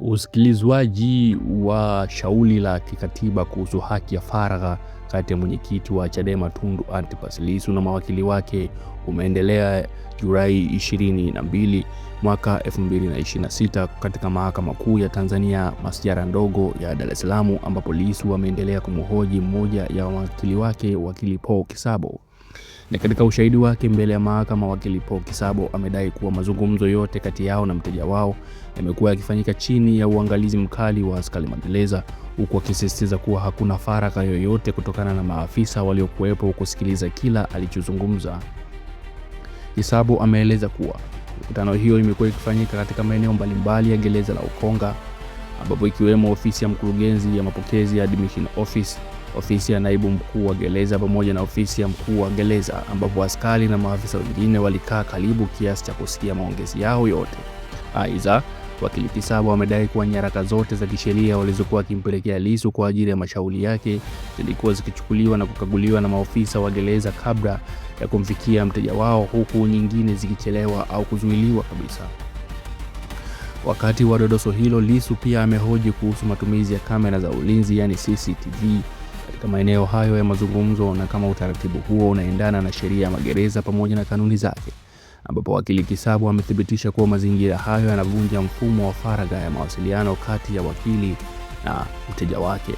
Usikilizwaji wa shauri la kikatiba kuhusu haki ya faragha kati ya mwenyekiti wa Chadema Tundu Antipas Lissu na mawakili wake umeendelea Julai 22 mwaka 2026 katika Mahakama Kuu ya Tanzania masjala ndogo ya Dar es Salaam, ambapo Lissu ameendelea kumhoji mmoja ya mawakili wake, wakili Paul Kisabo. Na katika ushahidi wake mbele ya mahakama, wakili Paul Kisabo amedai kuwa mazungumzo yote kati yao na mteja wao yamekuwa yakifanyika chini ya uangalizi mkali wa askari magereza, huku akisisitiza kuwa hakuna faragha yoyote kutokana na maafisa waliokuwepo kusikiliza kila alichozungumza. Kisabo ameeleza kuwa mikutano hiyo imekuwa ikifanyika katika maeneo mbalimbali ya gereza la Ukonga, ambapo ikiwemo ofisi ya mkurugenzi ya mapokezi ya admission office, ofisi ya naibu mkuu wa gereza pamoja na ofisi ya mkuu wa gereza, ambapo askari na maafisa wengine walikaa karibu kiasi cha kusikia maongezi yao yote. Aidha, wakili Kisabo amedai kuwa nyaraka zote za kisheria walizokuwa wakimpelekea Lissu kwa ajili ya mashauri yake zilikuwa zikichukuliwa na kukaguliwa na maofisa wa gereza kabla ya kumfikia mteja wao, huku nyingine zikichelewa au kuzuiliwa kabisa. Wakati wa dodoso hilo, Lissu pia amehoji kuhusu matumizi ya kamera za ulinzi, yani CCTV, katika maeneo hayo ya mazungumzo na kama utaratibu huo unaendana na sheria ya magereza pamoja na kanuni zake, ambapo wakili Kisabo amethibitisha kuwa mazingira hayo yanavunja mfumo wa faragha ya mawasiliano kati ya wakili na mteja wake.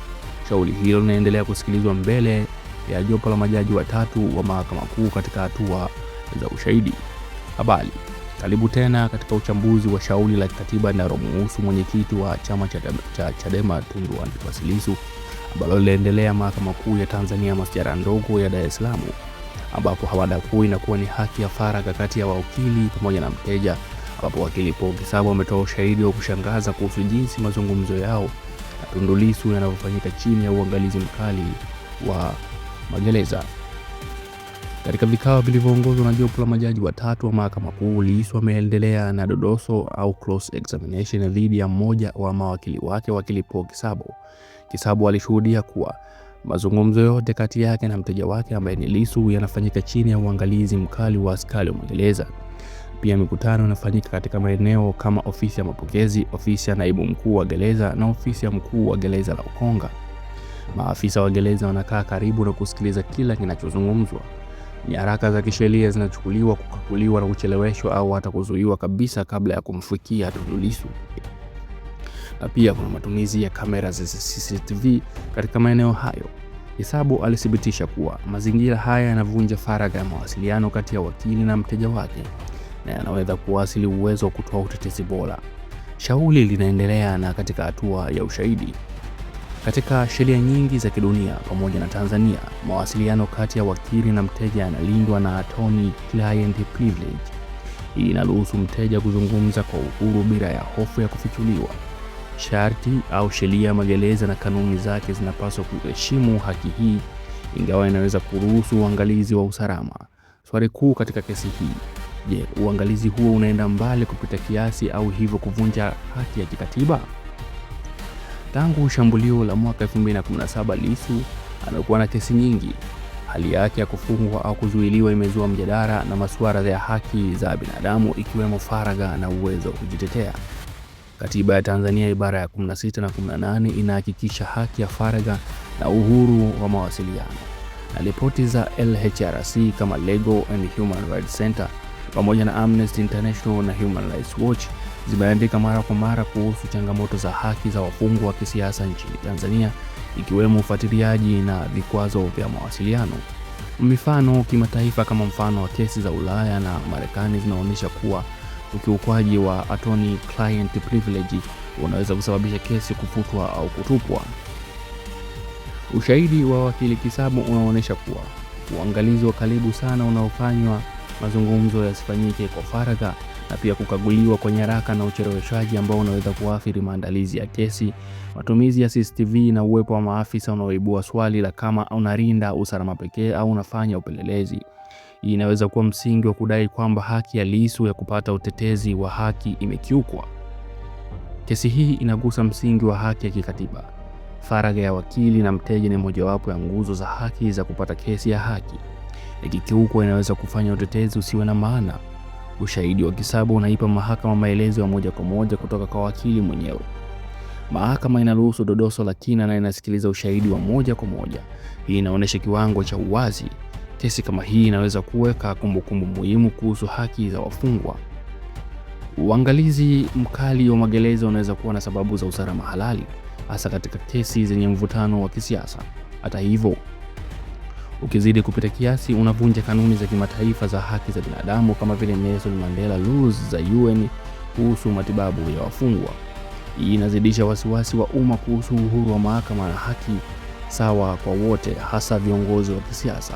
Shauri hilo linaendelea kusikilizwa mbele ya jopo la majaji watatu wa Mahakama Kuu katika hatua za ushahidi. Habari, karibu tena katika uchambuzi wa shauri la kikatiba linalomhusu mwenyekiti wa chama cha Chadema Tundu Antipas Lissu, ambalo linaendelea Mahakama Kuu ya Tanzania masjala ndogo ya Dar es Salaam, ambapo mada kuu inakuwa ni haki ya faragha kati ya wakili pamoja na mteja, ambapo wakili Paul Kisabo ametoa ushahidi wa kushangaza kuhusu jinsi mazungumzo yao na Tundu Lissu yanavyofanyika chini ya uangalizi mkali wa magereza. Katika vikao vilivyoongozwa na jopo la majaji watatu wa Mahakama Kuu, Lissu ameendelea na dodoso au cross examination dhidi ya mmoja wa mawakili wake, wakili Paul Kisabo. Kisabo alishuhudia kuwa mazungumzo yote kati yake na mteja wake ambaye ni Lissu yanafanyika chini ya uangalizi mkali wa askari wa magereza. Pia mikutano inafanyika katika maeneo kama ofisi ya mapokezi, ofisi ya naibu mkuu wa gereza na ofisi ya mkuu wa gereza la Ukonga. Maafisa wa gereza wanakaa karibu na kusikiliza kila kinachozungumzwa. Nyaraka za kisheria zinachukuliwa, kukaguliwa na kucheleweshwa au hata kuzuiwa kabisa kabla ya kumfikia Tundu Lissu. Na pia kuna matumizi ya kamera za CCTV katika maeneo hayo. Kisabo alithibitisha kuwa mazingira haya yanavunja faragha ya mawasiliano kati ya wakili na mteja wake na yanaweza kuwasili uwezo wa kutoa utetezi bora. Shauri linaendelea na katika hatua ya ushahidi. Katika sheria nyingi za kidunia pamoja na Tanzania, mawasiliano kati ya wakili na mteja yanalindwa na attorney client privilege. Hii inaruhusu mteja kuzungumza kwa uhuru bila ya hofu ya kufichuliwa. Sharti au sheria ya magereza na kanuni zake zinapaswa kuheshimu haki hii, ingawa inaweza kuruhusu uangalizi wa usalama. Swali kuu katika kesi hii, je, uangalizi huo unaenda mbali kupita kiasi au hivyo kuvunja haki ya kikatiba? Tangu shambulio la mwaka 2017, Lissu amekuwa na kesi nyingi. Hali yake ya kufungwa au kuzuiliwa imezua mjadala na masuala ya haki za binadamu, ikiwemo faragha na uwezo wa kujitetea. Katiba ya Tanzania ibara ya 16 na 18 inahakikisha haki ya faragha na uhuru wa mawasiliano. Na ripoti za LHRC kama Legal and Human Rights Center pamoja na Amnesty International na Human Rights Watch zimeandika mara kwa mara kuhusu changamoto za haki za wafungwa wa kisiasa nchini Tanzania, ikiwemo ufuatiliaji na vikwazo vya mawasiliano. Mifano kimataifa kama mfano wa kesi za Ulaya na Marekani zinaonyesha kuwa ukiukwaji wa attorney client privilege unaweza kusababisha kesi kufutwa au kutupwa. Ushahidi wa wakili Kisabo unaonyesha kuwa uangalizi wa karibu sana unaofanywa mazungumzo yasifanyike kwa faragha, na pia kukaguliwa kwa nyaraka na ucheleweshaji ambao unaweza kuathiri maandalizi ya kesi. Matumizi ya CCTV na uwepo wa maafisa unaoibua swali la kama unalinda usalama pekee au unafanya upelelezi. Hii inaweza kuwa msingi wa kudai kwamba haki ya Lissu ya kupata utetezi wa haki imekiukwa. Kesi hii inagusa msingi wa haki ya kikatiba. Faragha ya wakili na mteja ni mojawapo ya nguzo za haki za kupata kesi ya haki. Ikikiukwa inaweza kufanya utetezi usiwe na maana. Ushahidi wa Kisabo unaipa mahakama maelezo ya moja kwa moja kutoka kwa wakili mwenyewe. Mahakama inaruhusu dodoso la kina na inasikiliza ushahidi wa moja kwa moja. Hii inaonyesha kiwango cha uwazi. Kesi kama hii inaweza kuweka kumbukumbu muhimu kuhusu haki za wafungwa. Uangalizi mkali wa magereza unaweza kuwa na sababu za usalama halali, hasa katika kesi zenye mvutano wa kisiasa. Hata hivyo, ukizidi kupita kiasi unavunja kanuni za kimataifa za haki za binadamu kama vile Nelson Mandela Rules za UN kuhusu matibabu ya wafungwa. Hii inazidisha wasiwasi wa umma kuhusu uhuru wa mahakama na haki sawa kwa wote, hasa viongozi wa kisiasa.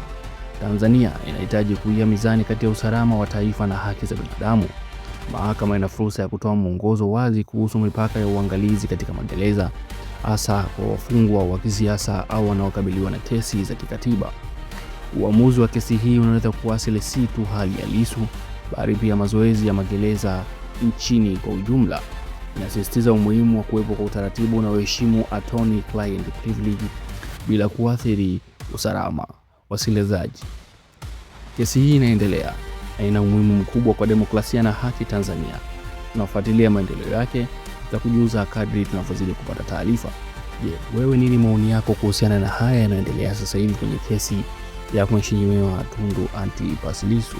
Tanzania inahitaji kuia mizani kati ya usalama wa taifa na haki za binadamu. Mahakama ina fursa ya kutoa mwongozo wazi kuhusu mipaka ya uangalizi katika magereza, hasa kwa wafungwa wa kisiasa au wanaokabiliwa na kesi za kikatiba. Uamuzi wa kesi hii unaweza kuwasili si tu hali ya Lissu, bali pia mazoezi ya magereza nchini kwa ujumla. Inasisitiza umuhimu wa kuwepo kwa utaratibu unaoheshimu attorney-client privilege bila kuathiri usalama wasikilizaji. Kesi hii inaendelea na ina umuhimu mkubwa kwa demokrasia na haki Tanzania. Tunafuatilia maendeleo yake na kujuza kadri tunavyozidi kupata taarifa. Je, wewe nini maoni yako kuhusiana na haya yanayoendelea sasa hivi kwenye kesi ya Mheshimiwa Tundu Antipas Lissu?